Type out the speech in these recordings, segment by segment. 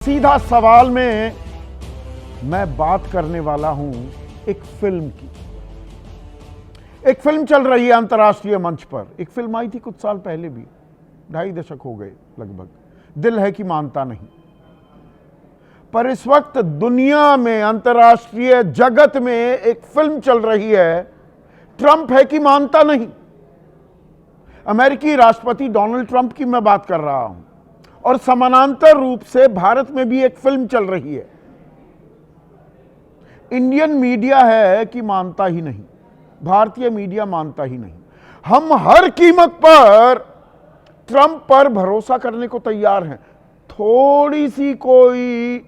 सीधा सवाल में मैं बात करने वाला हूं एक फिल्म की। एक फिल्म चल रही है अंतर्राष्ट्रीय मंच पर। एक फिल्म आई थी कुछ साल पहले भी, 2.5 दशक हो गए लगभग, दिल है कि मानता नहीं। पर इस वक्त दुनिया में, अंतर्राष्ट्रीय जगत में एक फिल्म चल रही है, ट्रंप है कि मानता नहीं। अमेरिकी राष्ट्रपति डोनाल्ड ट्रंप की मैं बात कर रहा हूं। और समानांतर रूप से भारत में भी एक फिल्म चल रही है। इंडियन मीडिया है कि मानता ही नहीं, भारतीय मीडिया मानता ही नहीं। हम हर कीमत पर ट्रंप पर भरोसा करने को तैयार हैं। थोड़ी सी कोई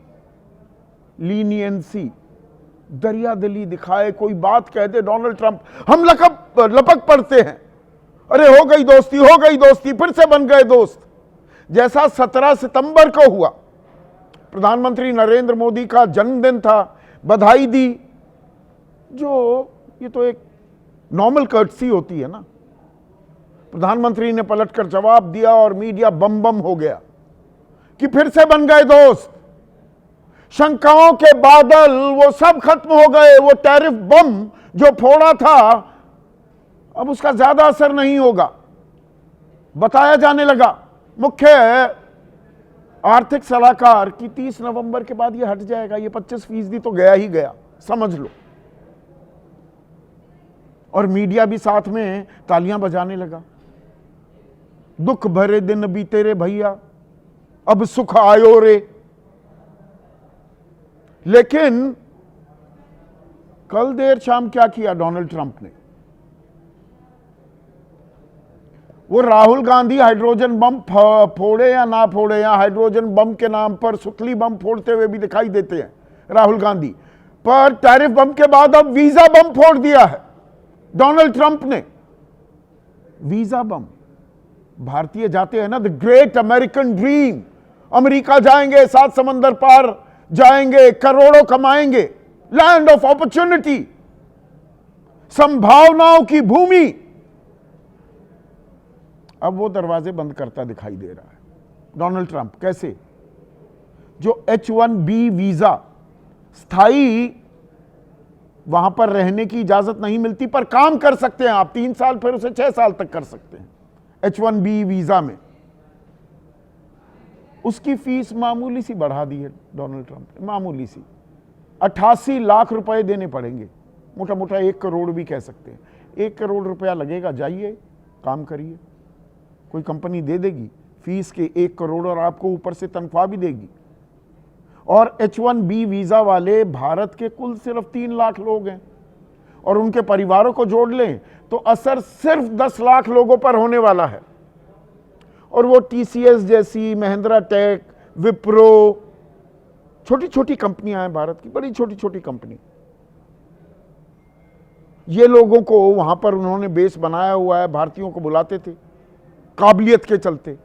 लीनियंसी, दरियादिली दिखाए, कोई बात कह दे डोनाल्ड ट्रंप, हम लपक पड़ते हैं। अरे हो गई दोस्ती, फिर से बन गए दोस्त। जैसा 17 सितंबर को हुआ, प्रधानमंत्री नरेंद्र मोदी का जन्मदिन था, बधाई दी, जो ये तो एक नॉर्मल कर्टसी होती है ना। प्रधानमंत्री ने पलटकर जवाब दिया और मीडिया बम बम हो गया कि फिर से बन गए दोस्त। शंकाओं के बादल वो सब खत्म हो गए। वो टैरिफ बम जो फोड़ा था, अब उसका ज्यादा असर नहीं होगा। बताया जाने लगा मुख्य आर्थिक सलाहकार की 30 नवंबर के बाद ये हट जाएगा, ये 25% तो गया ही गया, समझ लो। और मीडिया भी साथ में तालियां बजाने लगा। दुख भरे दिन बीते रे भैया, अब सुख आयो रे। लेकिन कल देर शाम क्या किया डोनाल्ड ट्रंप ने? वो राहुल गांधी हाइड्रोजन बम फोड़े या ना फोड़े, या हाइड्रोजन बम के नाम पर सुतली बम फोड़ते हुए भी दिखाई देते हैं राहुल गांधी, पर टैरिफ बम के बाद अब वीजा बम फोड़ दिया है डोनाल्ड ट्रंप ने। वीजा बम, भारतीय जाते हैं ना, the great American dream, America जाएंगे, 7 समंदर पार जाएंगे, करोड़ों कमाएंगे, लैंड ऑफ अपॉर्चुनिटी, संभावनाओं की भूमि। अब वो दरवाजे बंद करता दिखाई दे रहा है डोनाल्ड ट्रंप। कैसे? जो H1B वीजा, स्थायी वहां पर रहने की इजाजत नहीं मिलती, पर काम कर सकते हैं आप 3 साल, फिर उसे 6 साल तक कर सकते हैं H1B वीजा में। उसकी फीस मामूली सी बढ़ा दी है डोनाल्ड ट्रंप ने, मामूली सी। 88 लाख रुपए देने पड़ेंगे, मोटा मोटा 1 करोड़ भी कह सकते हैं। 1 करोड़ रुपया लगेगा, जाइए काम करिए, कोई कंपनी दे देगी फीस के 1 करोड़, और आपको ऊपर से तनख्वाह भी देगी। और H1B वीजा वाले भारत के कुल सिर्फ 3 लाख लोग हैं, और उनके परिवारों को जोड़ लें तो असर सिर्फ 10 लाख लोगों पर होने वाला है। और वो TCS जैसी, महिंद्रा टेक, विप्रो, छोटी छोटी कंपनियां हैं भारत की, बड़ी छोटी छोटी कंपनी, ये लोगों को वहां पर उन्होंने बेस बनाया हुआ है। भारतीयों को बुलाते थे काबिलियत के चलते,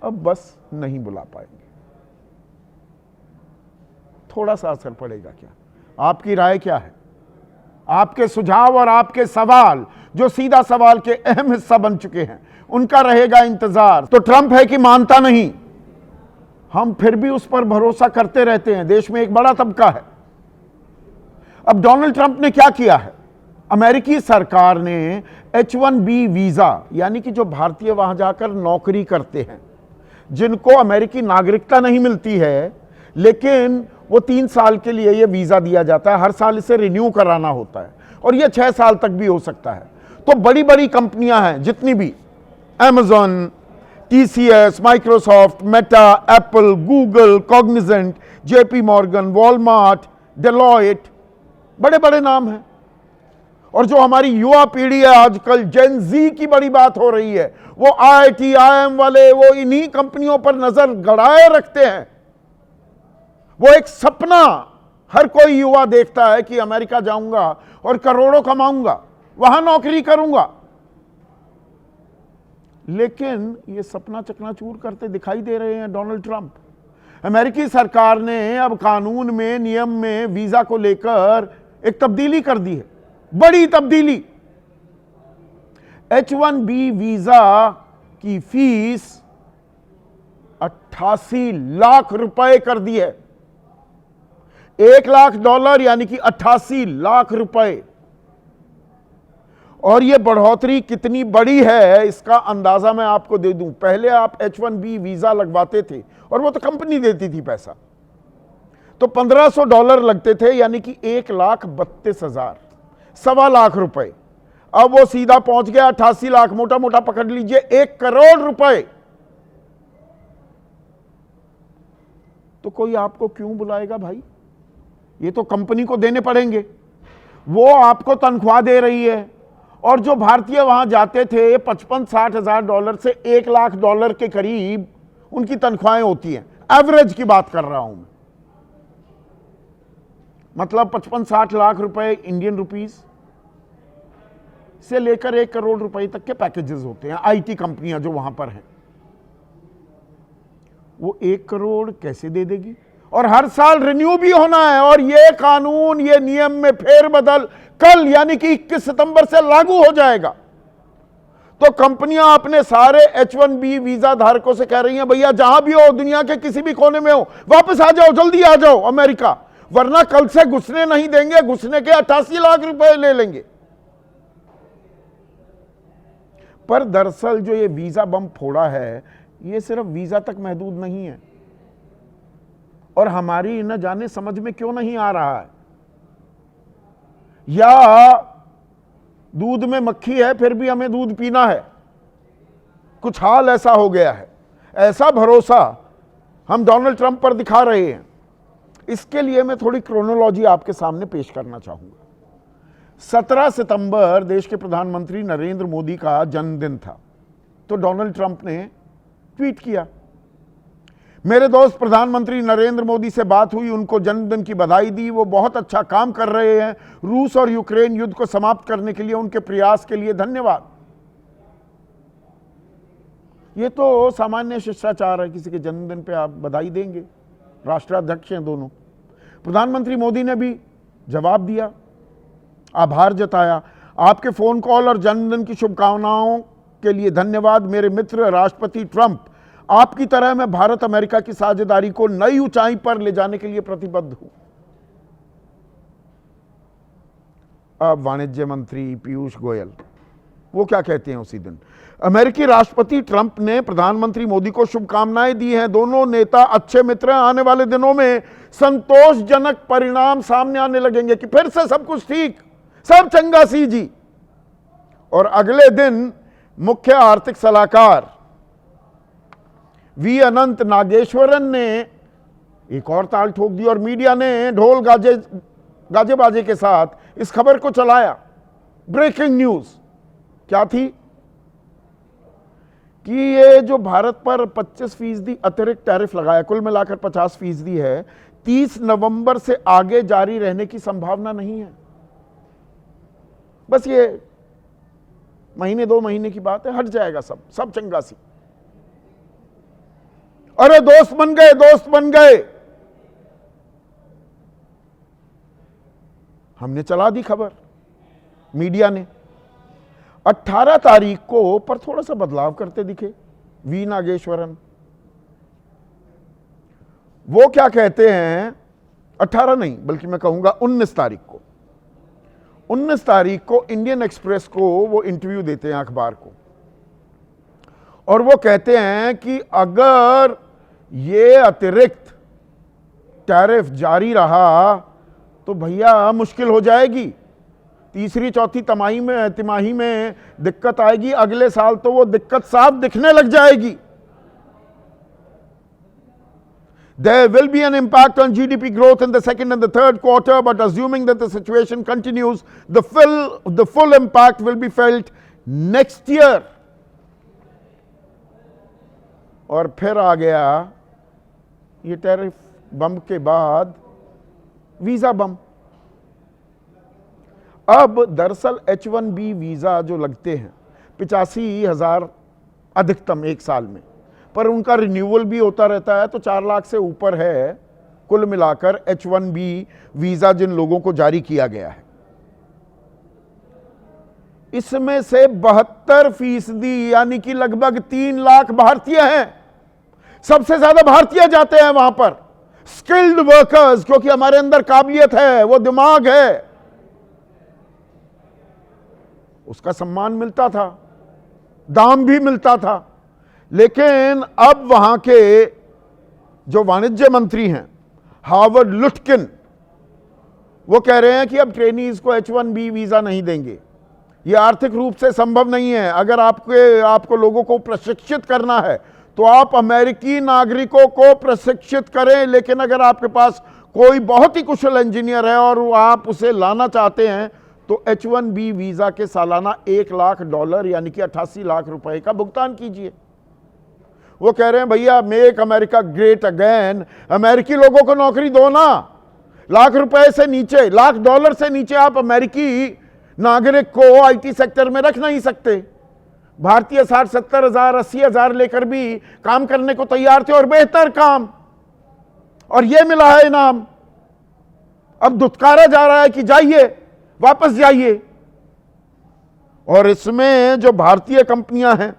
अब बस नहीं बुला पाएंगे। थोड़ा सा असर पड़ेगा क्या? आपकी राय क्या है? आपके सुझाव और आपके सवाल, जो सीधा सवाल के अहम हिस्सा बन चुके हैं, उनका रहेगा इंतजार। तो ट्रंप है कि मानता नहीं, हम फिर भी उस पर भरोसा करते रहते हैं। देश में एक बड़ा तबका है। अब डोनाल्ड ट्रंप ने क्या किया है? अमेरिकी सरकार ने H1B वीजा, यानी कि जो भारतीय वहां जाकर नौकरी करते हैं, जिनको अमेरिकी नागरिकता नहीं मिलती है, लेकिन वो 3 साल के लिए ये वीजा दिया जाता है, हर साल इसे रिन्यू कराना होता है, और ये 6 साल तक भी हो सकता है। तो बड़ी बड़ी कंपनियां हैं जितनी भी, Amazon, TCS, Microsoft, Meta, Apple, Google, Cognizant, JP Morgan, Walmart, Deloitte, बड़े बड़े नाम हैं। और जो हमारी युवा पीढ़ी है आजकल, जेन जी की बड़ी बात हो रही है, वो IIT, IIM वाले, वो इन्हीं कंपनियों पर नजर गड़ाए रखते हैं। वो एक सपना हर कोई युवा देखता है कि अमेरिका जाऊंगा और करोड़ों कमाऊंगा, वहां नौकरी करूंगा। लेकिन ये सपना चकनाचूर करते दिखाई दे रहे हैं डोनाल्ड ट्रंप। अमेरिकी सरकार ने अब कानून में, नियम में वीजा को लेकर एक तब्दीली कर दी है, बड़ी तब्दीली। H1B वीजा की फीस 88 लाख रुपए कर दिए। $1 लाख यानी कि 88 लाख रुपए। और यह बढ़ोतरी कितनी बड़ी है इसका अंदाजा मैं आपको दे दूं। पहले आप H1B वीजा लगवाते थे और वो तो कंपनी देती थी पैसा, तो $1500 लगते थे, यानी कि 1,32,000, $1.25 लाख रुपए। अब वो सीधा पहुंच गया 88 लाख, मोटा मोटा पकड़ लीजिए 1 करोड़ रुपए। तो कोई आपको क्यों बुलाएगा भाई? ये तो कंपनी को देने पड़ेंगे, वो आपको तनख्वाह दे रही है। और जो भारतीय वहां जाते थे $55-60 हजार से $1 लाख के करीब उनकी तनख्वाहें होती हैं। एवरेज की बात कर रहा हूं मैं, मतलब 55-60 लाख रुपए इंडियन रुपीस से लेकर 1 करोड़ रुपए तक के पैकेजेस होते हैं। आईटी कंपनियां जो वहां पर हैं, वो 1 करोड़ कैसे दे देगी? और हर साल रिन्यू भी होना है। और ये कानून, ये नियम में फेरबदल कल यानी कि 21 सितंबर से लागू हो जाएगा। तो कंपनियां अपने सारे H1B वीजा धारकों से कह रही हैं, भैया जहां भी हो, दुनिया के किसी भी कोने में हो, वापस आ जाओ, जल्दी आ जाओ अमेरिका, वरना कल से घुसने नहीं देंगे। घुसने के 88 लाख रुपए ले लेंगे। पर दरअसल जो ये वीजा बम फोड़ा है, ये सिर्फ वीजा तक महदूद नहीं है। और हमारी न जाने समझ में क्यों नहीं आ रहा है, या दूध में मक्खी है फिर भी हमें दूध पीना है, कुछ हाल ऐसा हो गया है। ऐसा भरोसा हम डोनाल्ड ट्रंप पर दिखा रहे हैं। इसके लिए मैं थोड़ी क्रोनोलॉजी आपके सामने पेश करना चाहूंगा। 17 सितंबर देश के प्रधानमंत्री नरेंद्र मोदी का जन्मदिन था, तो डोनाल्ड ट्रंप ने ट्वीट किया, मेरे दोस्त प्रधानमंत्री नरेंद्र मोदी से बात हुई, उनको जन्मदिन की बधाई दी, वो बहुत अच्छा काम कर रहे हैं, रूस और यूक्रेन युद्ध को समाप्त करने के लिए उनके प्रयास के लिए धन्यवाद। ये तो सामान्य शिष्टाचार है, किसी के जन्मदिन पे आप बधाई देंगे, राष्ट्राध्यक्ष हैं दोनों। प्रधानमंत्री मोदी ने भी जवाब दिया, आभार जताया, आपके फोन कॉल और जन्मदिन की शुभकामनाओं के लिए धन्यवाद। मेरे मित्र राष्ट्रपति ट्रंप, आपकी तरह मैं भारत अमेरिका की साझेदारी को नई ऊंचाई पर ले जाने के लिए प्रतिबद्ध हूं। अब वाणिज्य मंत्री पीयूष गोयल, वो क्या कहते हैं उसी दिन, अमेरिकी राष्ट्रपति ट्रंप ने प्रधानमंत्री मोदी को शुभकामनाएं दी हैं, दोनों नेता अच्छे मित्र हैं, आने वाले दिनों में संतोषजनक परिणाम सामने आने लगेंगे कि फिर से सब कुछ ठीक, सब चंगा सी जी। और अगले दिन मुख्य आर्थिक सलाहकार वी अनंत नागेश्वरन ने एक और ताल ठोक दी और मीडिया ने ढोल गाजे बाजे के साथ इस खबर को चलाया। ब्रेकिंग न्यूज क्या थी कि ये जो भारत पर 25% अतिरिक्त टैरिफ लगाया, कुल मिलाकर 50% है, 30 नवंबर से आगे जारी रहने की संभावना नहीं है। बस ये महीने 2 महीने की बात है, हट जाएगा सब चंगा सी। अरे दोस्त बन गए, दोस्त बन गए। हमने चला दी खबर, मीडिया ने। 18 तारीख को पर थोड़ा सा बदलाव करते दिखे वी नागेश्वरन। वो क्या कहते हैं, 18 नहीं बल्कि मैं कहूंगा 19 तारीख को, 19 तारीख को इंडियन एक्सप्रेस को वो इंटरव्यू देते हैं अखबार को, और वो कहते हैं कि अगर ये अतिरिक्त टैरिफ जारी रहा तो भैया मुश्किल हो जाएगी, तीसरी चौथी तिमाही में दिक्कत आएगी, अगले साल तो वो दिक्कत साफ दिखने लग जाएगी। There will be an impact on GDP growth in the second and the third quarter, but assuming that the situation continues, the full impact will be felt next year. और फिर आ गया ये टैरिफ बम के बाद वीजा बम। अब दरअसल H1B visa जो लगते हैं 85,000 अधिकतम एक साल में, पर उनका रिन्यूअल भी होता रहता है, तो 4 लाख से ऊपर है कुल मिलाकर H1B वीजा जिन लोगों को जारी किया गया है। इसमें से 72% यानी कि लगभग 3 लाख भारतीय हैं। सबसे ज्यादा भारतीय जाते हैं वहां पर, स्किल्ड वर्कर्स, क्योंकि हमारे अंदर काबिलियत है, वो दिमाग है, उसका सम्मान मिलता था, दाम भी मिलता था। लेकिन अब वहां के जो वाणिज्य मंत्री हैं हार्वर्ड लुटकिन, वो कह रहे हैं कि अब ट्रेनीज को H1B वीजा नहीं देंगे, ये आर्थिक रूप से संभव नहीं है। अगर आपको लोगों को प्रशिक्षित करना है तो आप अमेरिकी नागरिकों को प्रशिक्षित करें, लेकिन अगर आपके पास कोई बहुत ही कुशल इंजीनियर है और आप उसे लाना चाहते हैं तो H1B वीजा के सालाना $1 लाख यानी कि 88 लाख रुपए का भुगतान कीजिए। वो कह रहे हैं भैया मेक अमेरिका ग्रेट अगेन, अमेरिकी लोगों को नौकरी दो ना। $1 लाख से नीचे, $1 से नीचे आप अमेरिकी नागरिक को आईटी सेक्टर में रख नहीं सकते। भारतीय 60-70 हजार 80 हजार लेकर भी काम करने को तैयार थे और बेहतर काम, और यह मिला है इनाम। अब दुत्कारा जा रहा है कि जाइए, वापस जाइए। और इसमें जो भारतीय कंपनियां हैं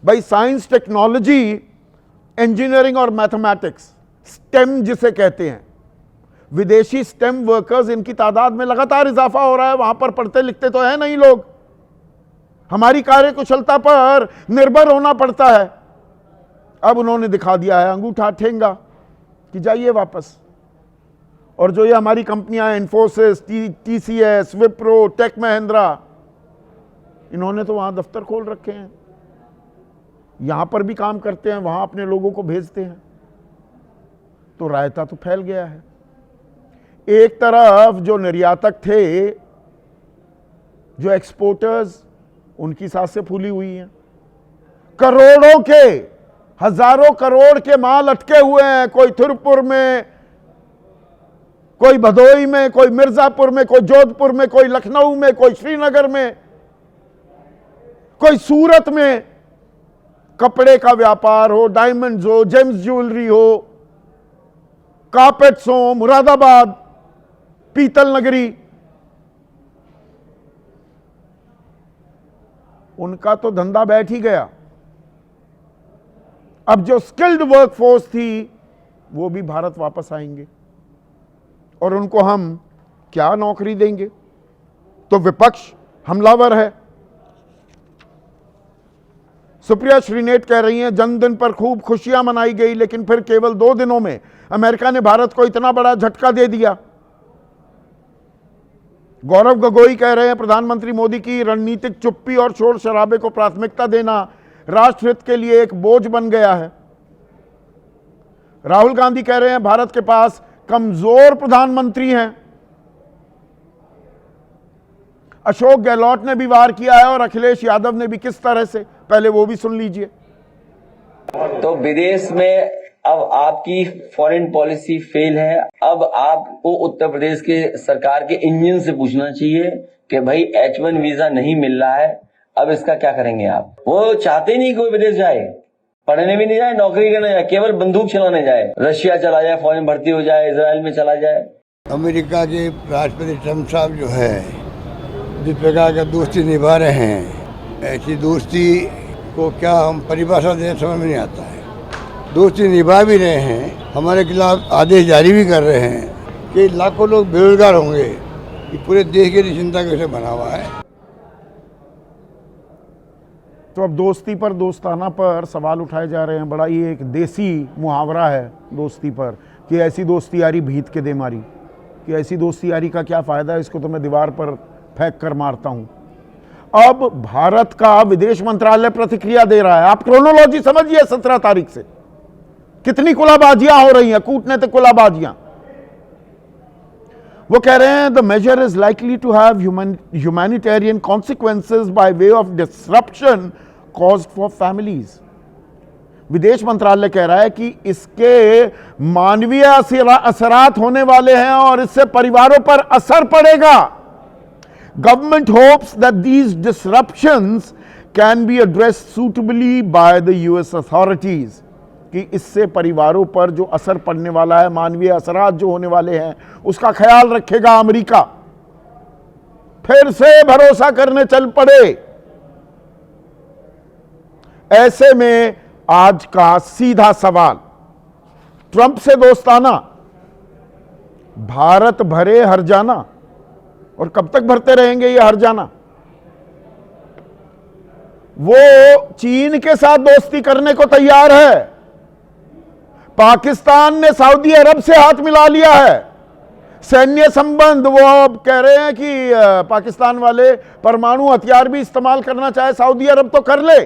भाई, साइंस, टेक्नोलॉजी, इंजीनियरिंग और मैथमेटिक्स, स्टेम जिसे कहते हैं, विदेशी स्टेम वर्कर्स, इनकी तादाद में लगातार इजाफा हो रहा है। वहां पर पढ़ते लिखते तो है नहीं लोग, हमारी कार्यकुशलता पर निर्भर होना पड़ता है। अब उन्होंने दिखा दिया है अंगूठा ठेंगा कि जाइए वापस। और जो ये हमारी कंपनियां इन्फोसिस, TCS, विप्रो, टेक महिंद्रा, इन्होंने तो वहां दफ्तर खोल रखे हैं, यहां पर भी काम करते हैं, वहां अपने लोगों को भेजते हैं। तो रायता तो फैल गया है। एक तरफ जो निर्यातक थे, जो एक्सपोर्टर्स, उनकी सांसें फूली हुई हैं, करोड़ों के, हजारों करोड़ के माल अटके हुए हैं, कोई थिरुपुर में, कोई भदोई में, कोई मिर्जापुर में, कोई जोधपुर में, कोई लखनऊ में, कोई श्रीनगर में, कोई सूरत में। कपड़े का व्यापार हो, डायमंड्स हो, जेम्स ज्वेलरी हो, कारपेट्स हो, मुरादाबाद, पीतल नगरी, उनका तो धंधा बैठ ही गया। अब जो स्किल्ड वर्कफोर्स थी वो भी भारत वापस आएंगे और उनको हम क्या नौकरी देंगे? तो विपक्ष हमलावर है। सुप्रिया श्रीनेट कह रही हैं जन्मदिन पर खूब खुशियां मनाई गई, लेकिन फिर केवल 2 दिनों में अमेरिका ने भारत को इतना बड़ा झटका दे दिया। गौरव गोगोई कह रहे हैं प्रधानमंत्री मोदी की रणनीतिक चुप्पी और शोर शराबे को प्राथमिकता देना राष्ट्र हित के लिए एक बोझ बन गया है। राहुल गांधी कह रहे हैं भारत के पास कमजोर प्रधानमंत्री हैं। अशोक गहलोत ने भी वार किया है और अखिलेश यादव ने भी, किस तरह से, पहले वो भी सुन लीजिए। तो विदेश में अब आपकी फॉरेन पॉलिसी फेल है। अब आपको उत्तर प्रदेश के सरकार के इंजन से पूछना चाहिए कि भाई H1 वीजा नहीं मिल रहा है, अब इसका क्या करेंगे आप? वो चाहते नहीं कोई विदेश जाए, पढ़ने भी नहीं जाए, नौकरी करने जाए, केवल बंदूक चलाने जाए, रशिया चला जाए, फौरन भर्ती हो जाए, इजराइल में चला जाए। अमेरिका के राष्ट्रपति ट्रम्प साहब जो है जिस प्रकार का दोस्ती निभा रहे हैं, ऐसी दोस्ती को क्या हम परिभाषा दें समझ में नहीं आता है। दोस्ती निभा भी रहे हैं, हमारे खिलाफ आदेश जारी भी कर रहे हैं कि लाखों लोग बेरोजगार होंगे। ये पूरे देश की चिंता कैसे बना हुआ है। तो अब दोस्ती पर, दोस्ताना पर सवाल उठाए जा रहे हैं। बड़ा ही एक देसी मुहावरा है दोस्ती पर कि ऐसी दोस्ती यारी भीत के दे मारी, कि ऐसी दोस्ती यारी का क्या फायदा है, इसको तो मैं दीवार पर फेंक कर मारता हूं। अब भारत का विदेश मंत्रालय प्रतिक्रिया दे रहा है। आप क्रोनोलॉजी समझिए, 17 तारीख से कितनी कुलाबाजियां हो रही हैं, कूटनीतिक कुलाबाजियां। वो कह रहे हैं the major is likely to have humanitarian consequences by way of disruption caused for families. विदेश मंत्रालय कह रहा है कि इसके मानवीय असरात होने वाले हैं और इससे परिवारों पर असर पड़ेगा। Government hopes that these disruptions can be addressed suitably by the US authorities, कि इससे परिवारों पर जो असर पड़ने वाला है, मानवीय असरात जो होने वाले हैं, उसका ख्याल रखेगा अमेरिका। फिर से भरोसा करने चल पड़े। ऐसे में आज का सीधा सवाल, ट्रंप से दोस्ताना, भारत भरे हर जाना, और कब तक भरते रहेंगे ये हर जाना? वो चीन के साथ दोस्ती करने को तैयार है। पाकिस्तान ने सऊदी अरब से हाथ मिला लिया है। सैन्य संबंध, वो अब कह रहे हैं कि पाकिस्तान वाले परमाणु हथियार भी इस्तेमाल करना चाहे सऊदी अरब तो कर ले,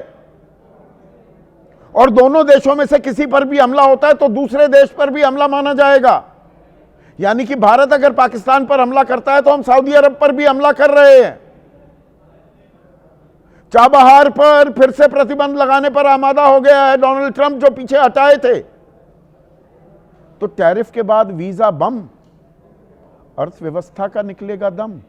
और दोनों देशों में से किसी पर भी हमला होता है तो दूसरे देश पर भी हमला माना जाएगा। यानी कि भारत अगर पाकिस्तान पर हमला करता है तो हम सऊदी अरब पर भी हमला कर रहे हैं। चाबहार पर फिर से प्रतिबंध लगाने पर आमादा हो गया है डोनाल्ड ट्रंप, जो पीछे हटाए थे। तो टैरिफ के बाद वीजा बम, अर्थव्यवस्था का निकलेगा दम।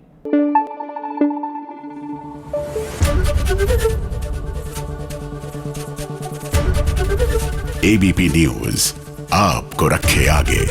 एबीपी न्यूज आपको रखे आगे।